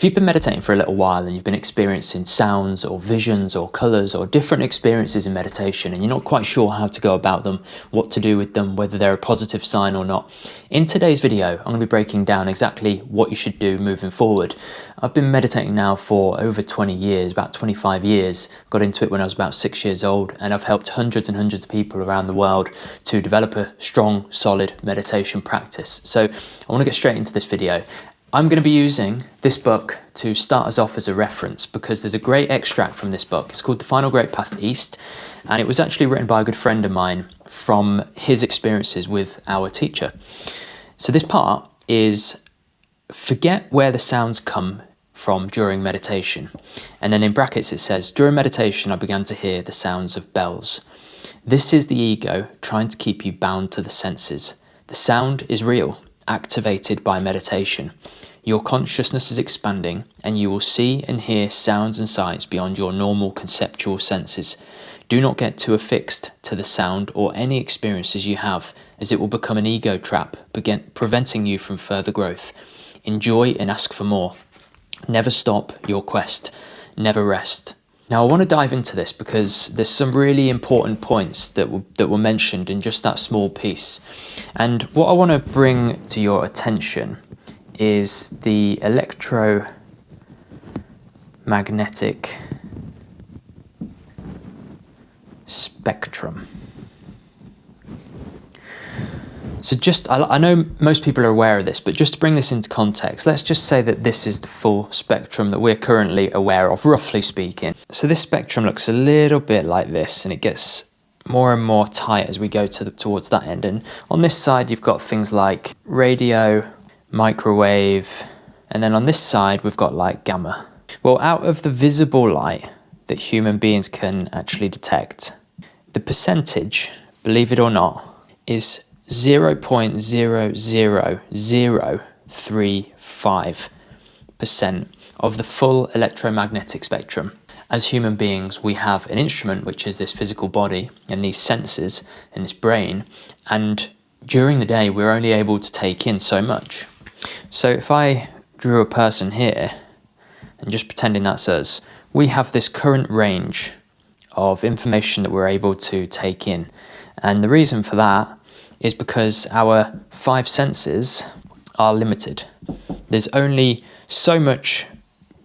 If you've been meditating for a little while and you've been experiencing sounds or visions or colours or different experiences in meditation and you're not quite sure how to go about them, what to do with them, whether they're a positive sign or not, in today's video I'm going to be breaking down exactly what you should do moving forward. I've been meditating now for over 20 years, about 25 years. Got into it when I was about 6 years old, and I've helped hundreds and hundreds of people around the world to develop a strong, solid meditation practice. So I want to get straight into this video. I'm going to be using this book to start us off as a reference because there's a great extract from this book. It's called The Final Great Path East, and it was actually written by a good friend of mine from his experiences with our teacher. So this part is forget where the sounds come from during meditation. And then in brackets it says, during meditation I began to hear the sounds of bells. This is the ego trying to keep you bound to the senses. The sound is real, activated by meditation. Your consciousness is expanding and you will see and hear sounds and sights beyond your normal conceptual senses. Do not get too affixed to the sound or any experiences you have, as it will become an ego trap, preventing you from further growth. Enjoy and ask for more. Never stop your quest. Never rest. Now I want to dive into this because there's some really important points that were mentioned in just that small piece. And what I want to bring to your attention is the electromagnetic spectrum. So I know most people are aware of this, but just to bring this into context, let's just say that this is the full spectrum that we're currently aware of, roughly speaking. So this spectrum looks a little bit like this, and it gets more and more tight as we go towards that end. And on this side, you've got things like radio, microwave, and then on this side, we've got like gamma. Well, out of the visible light that human beings can actually detect, the percentage, believe it or not, is 0.00035% of the full electromagnetic spectrum. As human beings, we have an instrument, which is this physical body and these senses and this brain, and during the day we're only able to take in so much. So if I drew a person here and just pretending that's us, we have this current range of information that we're able to take in, and the reason for that is because our 5 senses are limited. There's only so much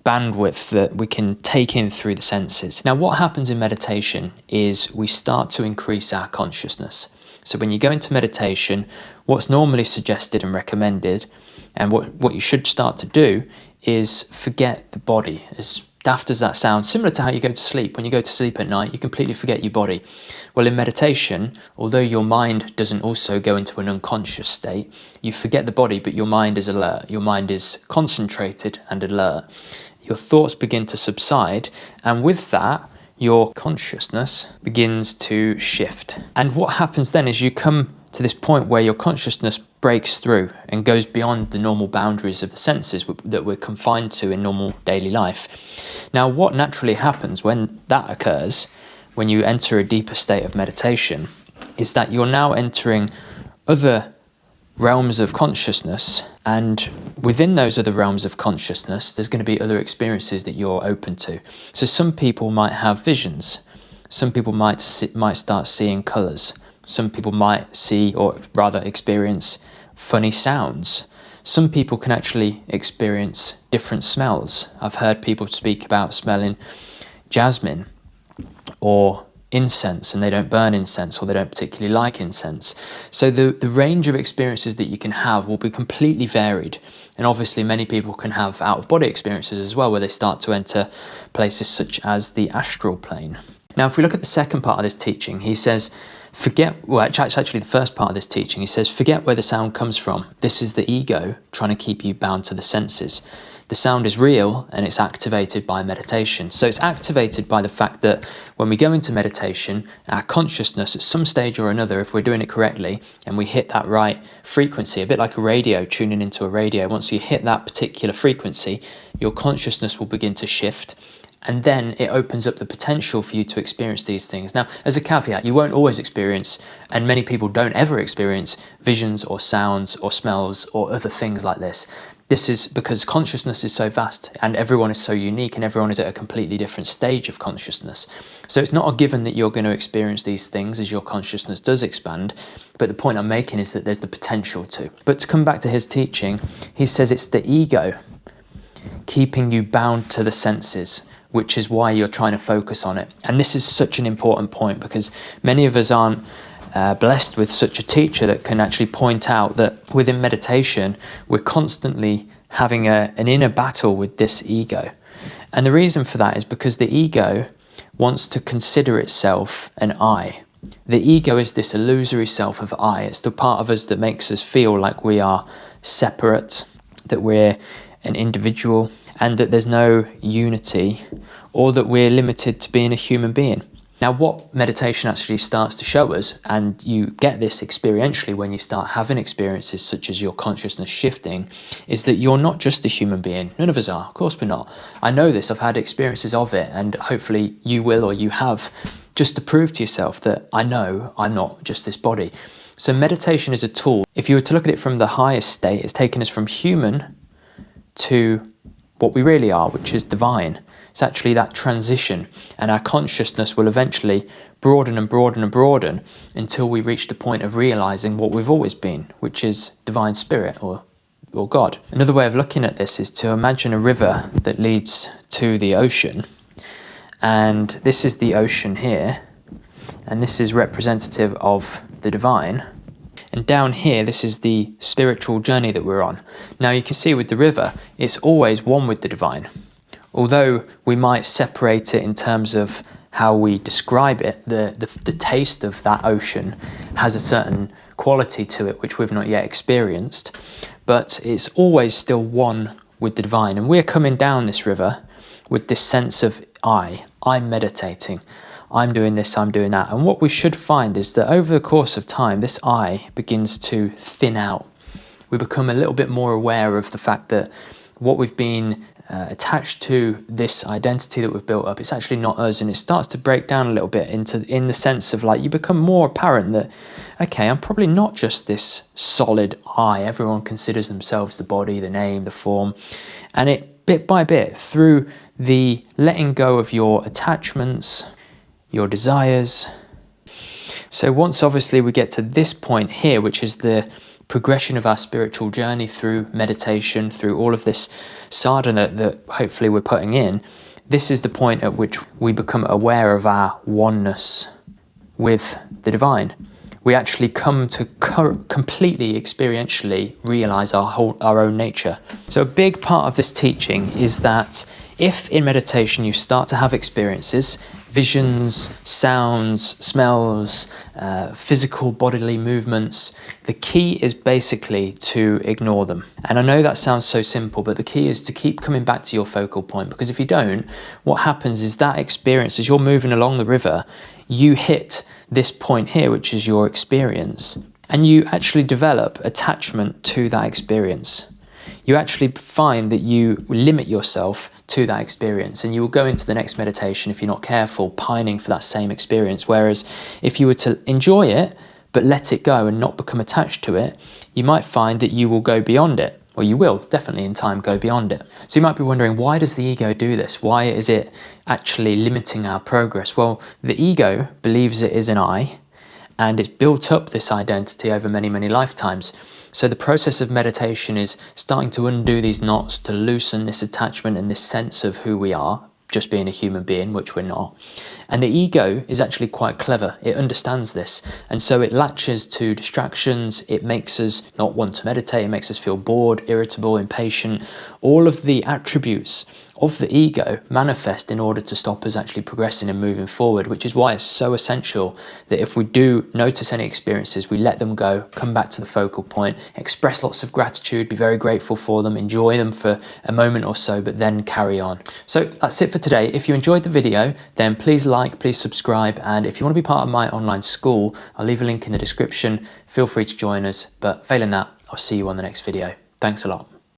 bandwidth that we can take in through the senses. Now, what happens in meditation is we start to increase our consciousness. So when you go into meditation, what's normally suggested and recommended, and what you should start to do, is forget the body. As daft as that sounds, similar to how you go to sleep. When you go to sleep at night, you completely forget your body. Well, in meditation, although your mind doesn't also go into an unconscious state, you forget the body, but your mind is alert. Your mind is concentrated and alert. Your thoughts begin to subside, and with that, your consciousness begins to shift. And what happens then is you come to this point where your consciousness breaks through and goes beyond the normal boundaries of the senses that we're confined to in normal daily life. Now, what naturally happens when that occurs, when you enter a deeper state of meditation, is that you're now entering other realms of consciousness, and within those other realms of consciousness, there's going to be other experiences that you're open to. So some people might have visions. Some people might start seeing colours. Some people might see, or rather experience, funny sounds. Some people can actually experience different smells. I've heard people speak about smelling jasmine or incense, and they don't burn incense, or they don't particularly like incense. So the range of experiences that you can have will be completely varied. And obviously many people can have out-of-body experiences as well, where they start to enter places such as the astral plane. Now, if we look at the second part of this teaching, he says, it's actually the first part of this teaching. He says, forget where the sound comes from. This is the ego trying to keep you bound to the senses. The sound is real and it's activated by meditation. So it's activated by the fact that when we go into meditation, our consciousness at some stage or another, if we're doing it correctly and we hit that right frequency, a bit like a radio, tuning into a radio, once you hit that particular frequency, your consciousness will begin to shift. And then it opens up the potential for you to experience these things. Now, as a caveat, you won't always experience, and many people don't ever experience, visions or sounds or smells or other things like this. This is because consciousness is so vast and everyone is so unique and everyone is at a completely different stage of consciousness. So it's not a given that you're going to experience these things as your consciousness does expand, but the point I'm making is that there's the potential to. But to come back to his teaching, he says it's the ego keeping you bound to the senses, which is why you're trying to focus on it. And this is such an important point because many of us aren't blessed with such a teacher that can actually point out that within meditation, we're constantly having an inner battle with this ego. And the reason for that is because the ego wants to consider itself an I. The ego is this illusory self of I. It's the part of us that makes us feel like we are separate, that we're an individual, and that there's no unity, or that we're limited to being a human being. Now, what meditation actually starts to show us, and you get this experientially when you start having experiences such as your consciousness shifting, is that you're not just a human being. None of us are. Of course we're not. I know this. I've had experiences of it, and hopefully you will, or you have, just to prove to yourself that I know I'm not just this body. So meditation is a tool. If you were to look at it from the highest state, it's taken us from human to what we really are, which is divine. It's actually that transition, and our consciousness will eventually broaden and broaden and broaden until we reach the point of realizing what we've always been, which is divine spirit or God. Another way of looking at this is to imagine a river that leads to the ocean, and this is the ocean here, and this is representative of the divine. And down here, this is the spiritual journey that we're on. Now you can see with the river, it's always one with the divine. Although we might separate it in terms of how we describe it, the taste of that ocean has a certain quality to it which we've not yet experienced, but it's always still one with the divine. And we're coming down this river with this sense of I'm meditating, I'm doing this, I'm doing that. And what we should find is that over the course of time, this I begins to thin out. We become a little bit more aware of the fact that what we've been attached to, this identity that we've built up, it's actually not us, and it starts to break down a little bit in the sense of like you become more apparent that, okay, I'm probably not just this solid I. Everyone considers themselves the body, the name, the form, and it bit by bit through the letting go of your attachments, your desires. So once obviously we get to this point here, which is the progression of our spiritual journey through meditation, through all of this sadhana that hopefully we're putting in, this is the point at which we become aware of our oneness with the divine. We actually come to completely experientially realize our own nature. So a big part of this teaching is that if in meditation you start to have experiences, visions, sounds, smells, physical bodily movements, the key is basically to ignore them. And I know that sounds so simple, but the key is to keep coming back to your focal point, because if you don't, what happens is that experience, as you're moving along the river, you hit this point here, which is your experience, and you actually develop attachment to that experience. You actually find that you limit yourself to that experience, and you will go into the next meditation, if you're not careful, pining for that same experience. Whereas if you were to enjoy it, but let it go and not become attached to it, you might find that you will go beyond it, or you will definitely in time go beyond it. So you might be wondering, why does the ego do this? Why is it actually limiting our progress? Well, the ego believes it is an I, and it's built up this identity over many, many lifetimes. So the process of meditation is starting to undo these knots, to loosen this attachment and this sense of who we are, just being a human being, which we're not. And the ego is actually quite clever. It understands this. And so it latches to distractions. It makes us not want to meditate. It makes us feel bored, irritable, impatient. All of the attributes of the ego manifest in order to stop us actually progressing and moving forward, which is why it's so essential that if we do notice any experiences, we let them go, come back to the focal point, express lots of gratitude, be very grateful for them, enjoy them for a moment or so, but then carry on. So that's it for today. If you enjoyed the video, then please like, please subscribe, and if you want to be part of my online school, I'll leave a link in the description. Feel free to join us, but failing that, I'll see you on the next video. Thanks a lot.